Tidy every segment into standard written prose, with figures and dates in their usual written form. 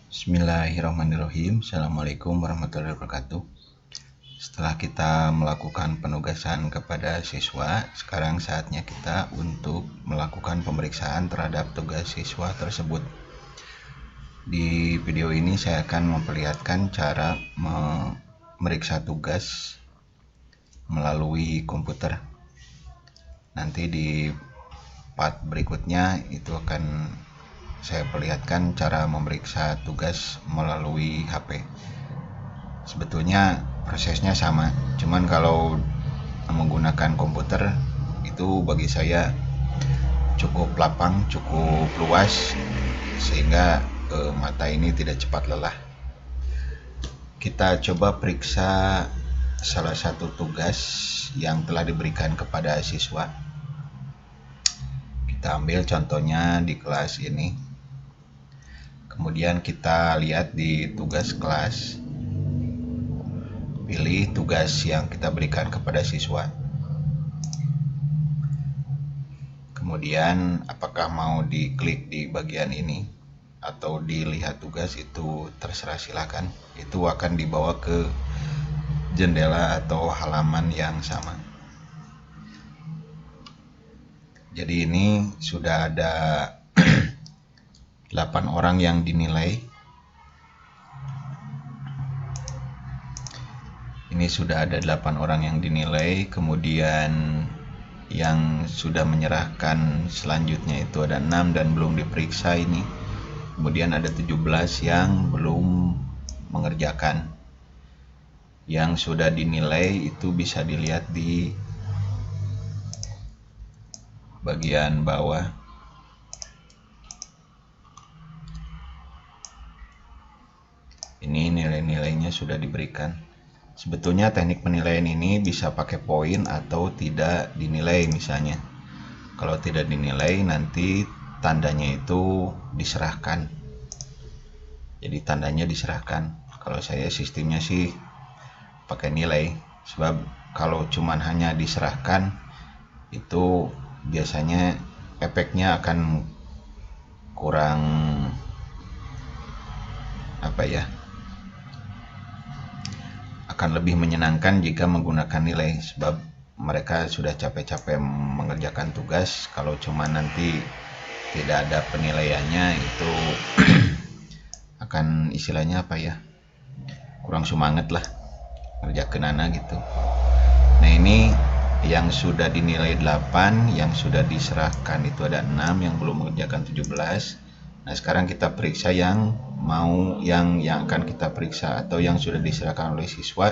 Bismillahirrahmanirrahim. Assalamualaikum warahmatullahi wabarakatuh. Setelah kita melakukan penugasan kepada siswa, sekarang saatnya kita untuk melakukan pemeriksaan terhadap tugas siswa tersebut. Di video ini saya akan memperlihatkan cara memeriksa tugas melalui komputer. Nanti di part berikutnya itu akan saya perlihatkan cara memeriksa tugas melalui HP. Sebetulnya prosesnya sama, cuman kalau menggunakan komputer itu bagi saya cukup lapang, cukup luas, sehingga mata ini tidak cepat lelah. Kita coba periksa salah satu tugas yang telah diberikan kepada siswa. Kita ambil contohnya di kelas ini. Kemudian kita lihat di tugas kelas, pilih tugas yang kita berikan kepada siswa. Kemudian apakah mau diklik di bagian ini atau dilihat tugas, itu terserah, silakan. Itu akan dibawa ke jendela atau halaman yang sama. Jadi ini sudah ada 8 orang yang dinilai. Ini sudah ada 8 orang yang dinilai. Kemudian yang sudah menyerahkan selanjutnya itu ada 6 dan belum diperiksa ini. Kemudian ada 17 yang belum mengerjakan. Yang sudah dinilai itu bisa dilihat di bagian bawah. Ini nilai-nilainya sudah diberikan. Sebetulnya teknik penilaian ini bisa pakai poin atau tidak dinilai misalnya. Kalau tidak dinilai nanti tandanya itu diserahkan. Jadi tandanya diserahkan. Kalau saya sistemnya sih pakai nilai. Sebab kalau cuman hanya diserahkan itu biasanya efeknya akan kurang akan lebih menyenangkan jika menggunakan nilai, sebab mereka sudah capek-capek mengerjakan tugas. Kalau cuma nanti tidak ada penilaiannya itu akan istilahnya kurang semangat lah ngerjakeunana gitu. Nah ini yang sudah dinilai 8, yang sudah diserahkan itu ada 6, yang belum mengerjakan 17. Nah sekarang kita periksa yang akan kita periksa atau yang sudah diserahkan oleh siswa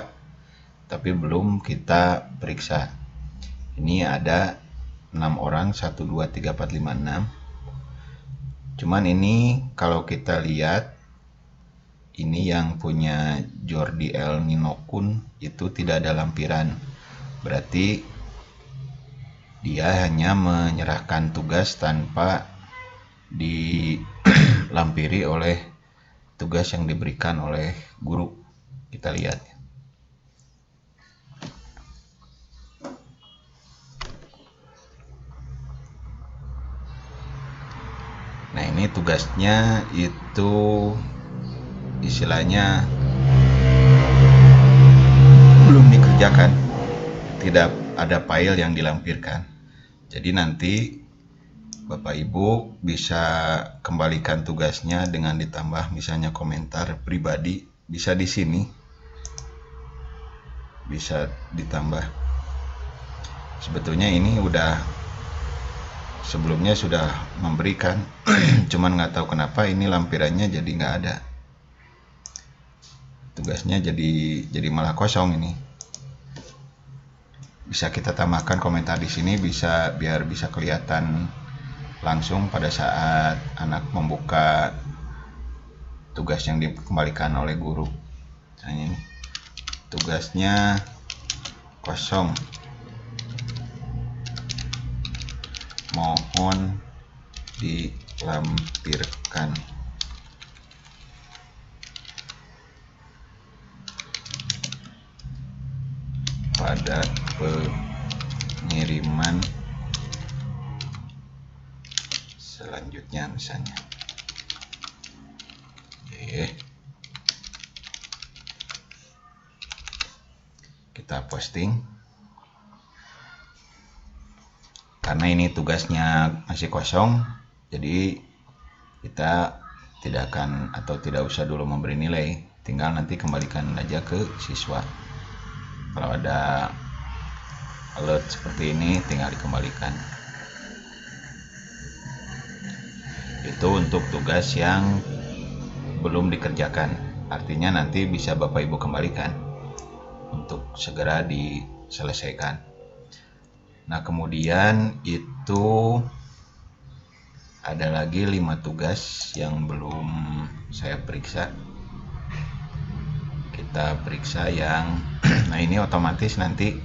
tapi belum kita periksa. Ini ada 6 orang, 1, 2, 3, 4, 5, 6. Cuman ini kalau kita lihat, ini yang punya Jordi El Ninokun itu tidak ada lampiran. Berarti dia hanya menyerahkan tugas tanpa dilampiri oleh tugas yang diberikan oleh guru. Kita lihat. Nah ini tugasnya itu istilahnya belum dikerjakan, tidak ada file yang dilampirkan. Jadi nanti Bapak Ibu bisa kembalikan tugasnya dengan ditambah misalnya komentar pribadi, bisa di sini, bisa ditambah. Sebetulnya ini sebelumnya sudah memberikan, cuman nggak tahu kenapa ini lampirannya jadi nggak ada. Tugasnya jadi malah kosong ini. Bisa kita tambahkan komentar di sini, biar bisa kelihatan langsung pada saat anak membuka tugas yang dikembalikan oleh guru. Misalnya ini tugasnya kosong, mohon dilampirkan. Pada pengiriman selanjutnya misalnya. Oke, kita posting. Karena ini tugasnya masih kosong, jadi kita tidak akan atau tidak usah dulu memberi nilai, tinggal nanti kembalikan aja ke siswa. Kalau ada alert seperti ini tinggal dikembalikan. Itu untuk tugas yang belum dikerjakan, artinya nanti bisa Bapak Ibu kembalikan untuk segera diselesaikan. Nah, kemudian itu ada lagi 5 tugas yang belum saya periksa. Kita periksa yang nah ini otomatis nanti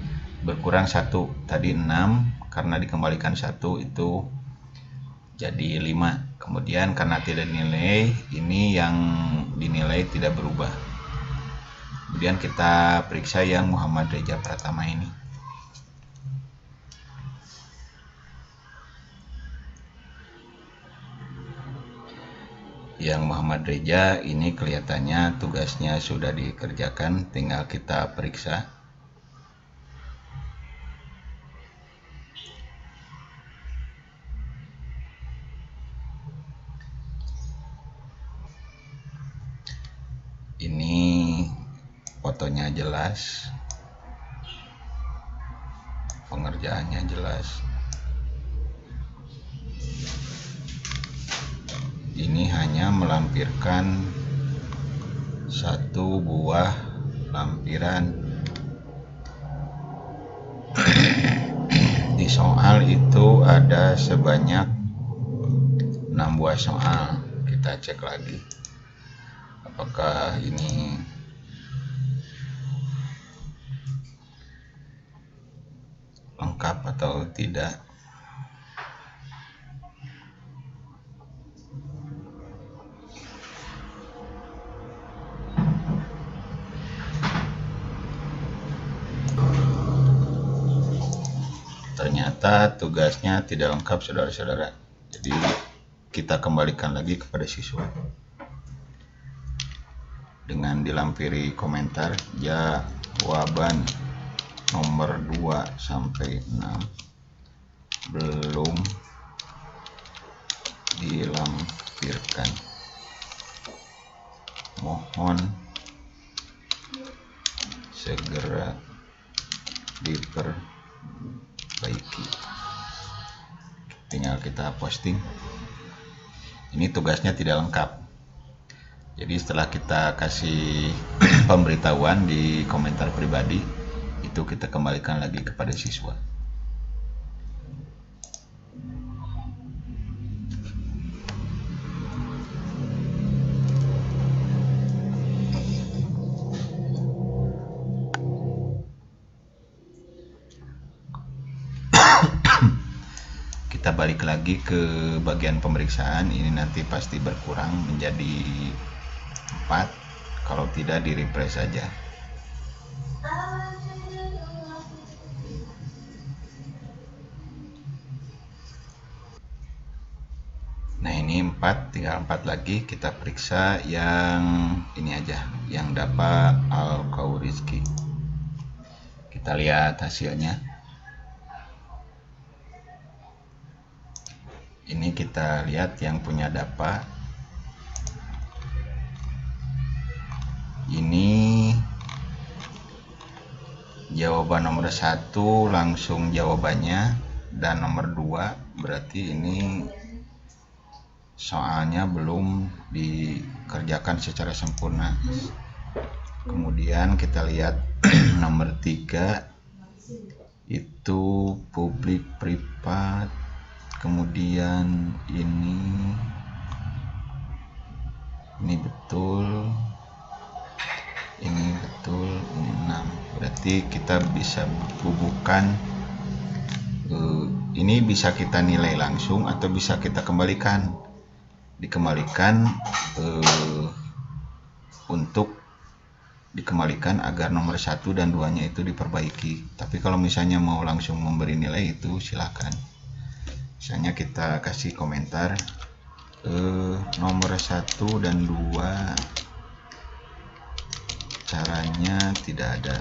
berkurang 1. Tadi 6, karena dikembalikan 1 itu jadi 5. Kemudian karena tidak dinilai, ini yang dinilai tidak berubah. Kemudian kita periksa yang Muhammad Reja Pratama ini. Yang Muhammad Reja ini kelihatannya tugasnya sudah dikerjakan, tinggal kita periksa. Ini fotonya jelas, pengerjaannya jelas. Ini hanya melampirkan 1 buah lampiran. Di soal itu ada sebanyak 6 buah soal. Kita cek lagi apakah ini lengkap atau tidak. Ternyata tugasnya tidak lengkap, saudara-saudara. Jadi kita kembalikan lagi kepada siswa dengan dilampiri komentar jawaban nomor 2 sampai 6 belum dilampirkan, mohon segera diperbaiki. Tinggal kita posting. Ini tugasnya tidak lengkap, jadi setelah kita kasih pemberitahuan di komentar pribadi, itu kita kembalikan lagi kepada siswa. Kita balik lagi ke bagian pemeriksaan. Ini nanti pasti berkurang menjadi 4, kalau tidak di refresh saja. Nah, ini 4, tinggal 4 lagi. Kita periksa yang ini aja, yang dapat Al-Khawrizki. Kita lihat hasilnya. Ini kita lihat yang punya dapa. Ini jawaban nomor 1 langsung jawabannya, dan nomor 2 berarti ini soalnya belum dikerjakan secara sempurna. Kemudian kita lihat nomor 3 itu publik privat. Kemudian ini betul, ini betul, ini 6. Berarti kita bisa bubuhkan, ini bisa kita nilai langsung atau bisa kita kembalikan. Dikembalikan untuk dikembalikan agar nomor 1 dan 2-nya itu diperbaiki. Tapi kalau misalnya mau langsung memberi nilai, itu silakan. Misalnya kita kasih komentar nomor 1 dan 2 caranya tidak ada.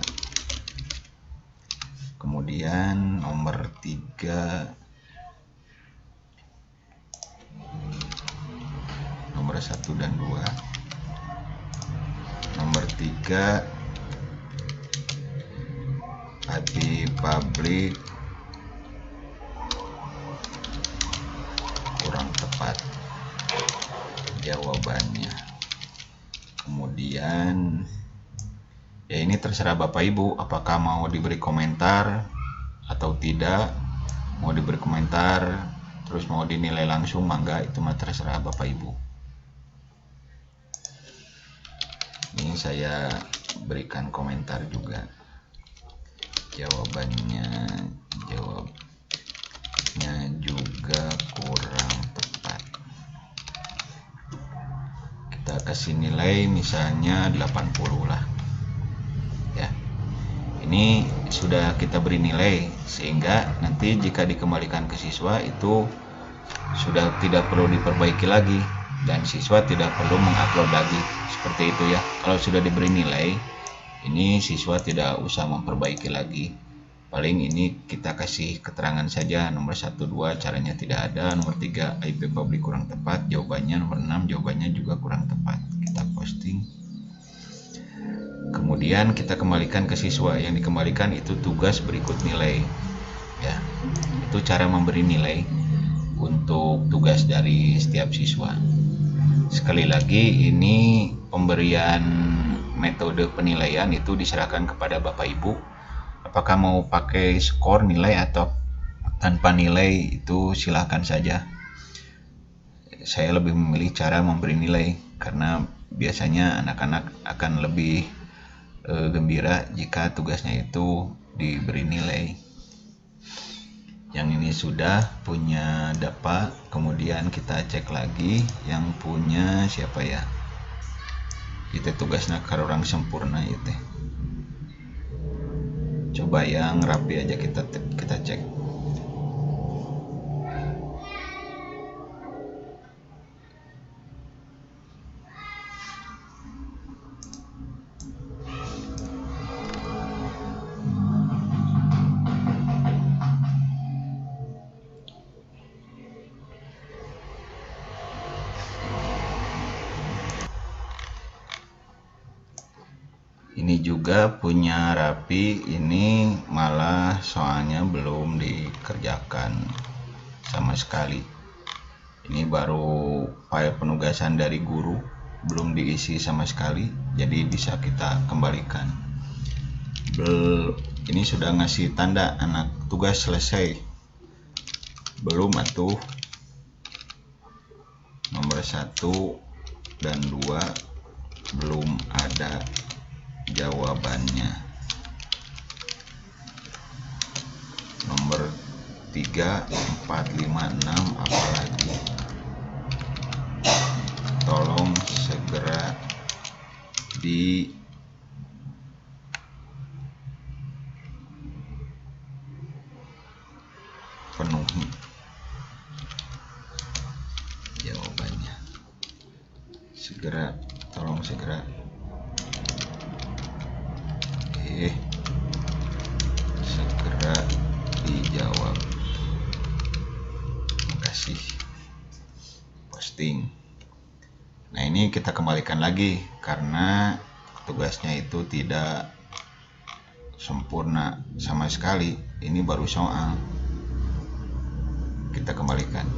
Kemudian nomor 3, nomor 1 dan 2. Nomor 3, IP public kurang tepat jawabannya. Kemudian ya ini terserah Bapak Ibu apakah mau diberi komentar atau tidak. Mau diberi komentar terus mau dinilai langsung, mangga, itu mah terserah Bapak Ibu. Ini saya berikan komentar juga. Jawabnya juga kurang tepat. Kita kasih nilai misalnya 80 lah. Ya. Ini sudah kita beri nilai sehingga nanti jika dikembalikan ke siswa itu sudah tidak perlu diperbaiki lagi dan siswa tidak perlu mengupload lagi. Seperti itu ya. Kalau sudah diberi nilai, ini siswa tidak usah memperbaiki lagi. Paling ini kita kasih keterangan saja, nomor 1, 2 caranya tidak ada, nomor 3 IP public kurang tepat jawabannya, nomor 6 jawabannya juga kurang tepat. Kita posting. Kemudian kita kembalikan ke siswa. Yang dikembalikan itu tugas berikut nilai. Ya. Itu cara memberi nilai untuk tugas dari setiap siswa. Sekali lagi, ini pemberian metode penilaian itu diserahkan kepada Bapak Ibu. Apakah mau pakai skor nilai atau tanpa nilai itu silahkan saja. Saya lebih memilih cara memberi nilai karena biasanya anak-anak akan lebih gembira jika tugasnya itu diberi nilai. Yang ini sudah punya DAPA, kemudian kita cek lagi yang punya siapa ya. Itu tugasnya ke orang sempurna itu. Coba yang rapi aja kita cek. Ini juga punya rapi, ini malah soalnya belum dikerjakan sama sekali. Ini baru file penugasan dari guru, belum diisi sama sekali, jadi bisa kita kembalikan. Ini sudah ngasih tanda anak tugas selesai. Belum atuh. Nomor 1 dan 2 belum ada jawabannya. Nomor 3, 4, 5, 6 apalagi. Tolong segera dipenuhi jawabannya. Segera, tolong segera. Segera dijawab. Makasih. Posting. Nah, ini kita kembalikan lagi karena tugasnya itu tidak sempurna sama sekali. Ini baru soal. Kita kembalikan.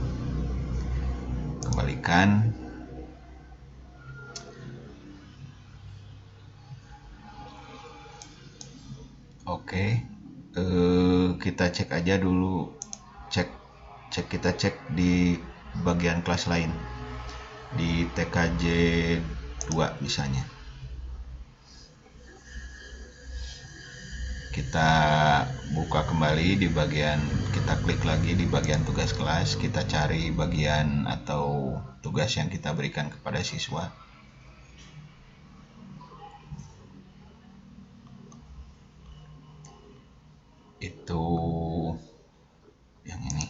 Oke, kita cek aja dulu. Kita cek di bagian kelas lain, di TKJ 2 misalnya. Kita buka kembali di bagian, kita klik lagi di bagian tugas kelas, kita cari bagian atau tugas yang kita berikan kepada siswa. Itu yang ini.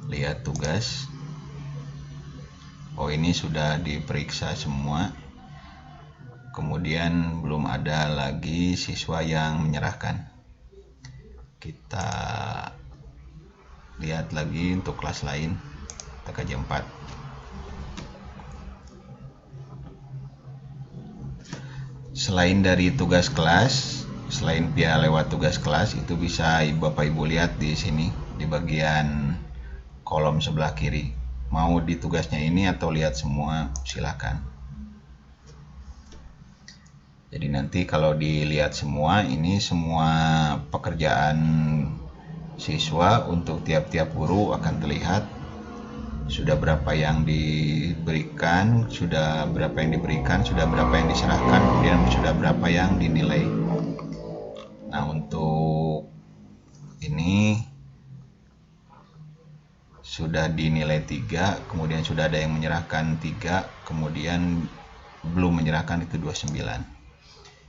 Lihat tugas. Oh, ini sudah diperiksa semua. Kemudian belum ada lagi siswa yang menyerahkan. Kita lihat lagi untuk kelas lain, TKJ 4. Selain dari tugas kelas, selain via lewat tugas kelas, itu bisa Bapak Ibu lihat di sini di bagian kolom sebelah kiri. Mau di tugasnya ini atau lihat semua, silakan. Jadi nanti kalau dilihat semua, ini semua pekerjaan siswa untuk tiap-tiap guru akan terlihat. Sudah berapa yang diberikan, sudah berapa yang diberikan, sudah berapa yang diserahkan, kemudian sudah berapa yang dinilai. Nah, untuk ini sudah dinilai 3, kemudian sudah ada yang menyerahkan 3, kemudian belum menyerahkan itu 29.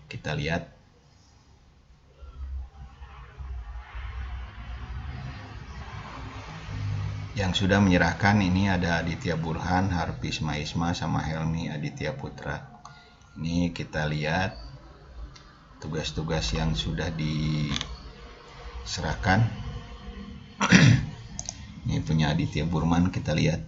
Kita lihat. Yang sudah menyerahkan ini ada Aditya Burhan, Harpi Isma, sama Helmi Aditya Putra. Ini kita lihat tugas-tugas yang sudah diserahkan. Ini punya Aditya Burman, kita lihat.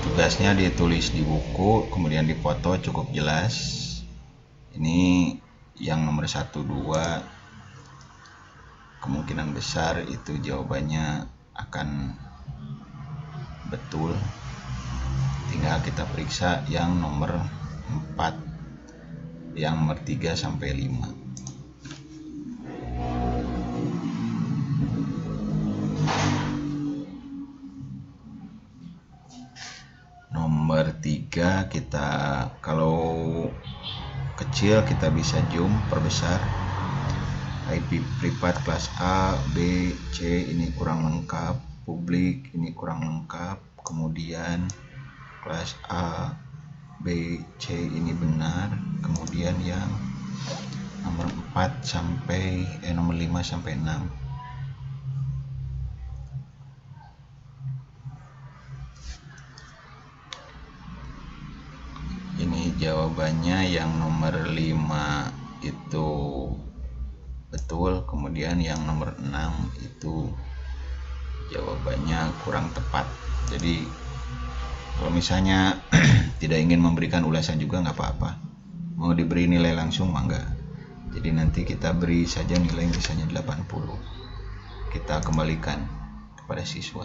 Tugasnya ditulis di buku, kemudian dipoto cukup jelas. Ini yang nomor 1, 2, kemungkinan besar itu jawabannya akan betul. Tinggal kita periksa yang nomor 4, yang nomor 3 sampai 5. Nomor 3 kita kalau kecil kita bisa zoom, perbesar. IP privat kelas A, B, C ini kurang lengkap, publik ini kurang lengkap, kemudian kelas A, B, C ini benar, kemudian yang nomor 4 sampai nomor 5 sampai 6. Ini jawabannya yang nomor 5 itu betul, kemudian yang nomor 6 itu jawabannya kurang tepat. Jadi kalau misalnya tidak ingin memberikan ulasan juga nggak apa-apa, mau diberi nilai langsung mangga. Jadi nanti kita beri saja nilai misalnya 80, kita kembalikan kepada siswa.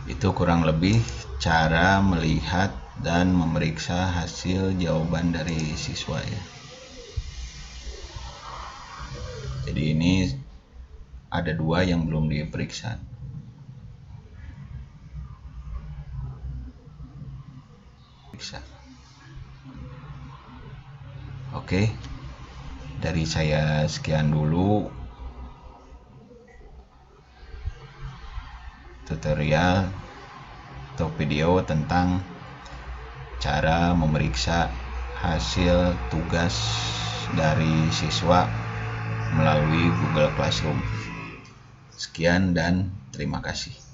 Itu kurang lebih cara melihat dan memeriksa hasil jawaban dari siswa ya. Jadi ini ada 2 yang belum diperiksa. Oke, dari saya sekian dulu tutorial atau video tentang cara memeriksa hasil tugas dari siswa melalui Google Classroom. Sekian dan terima kasih.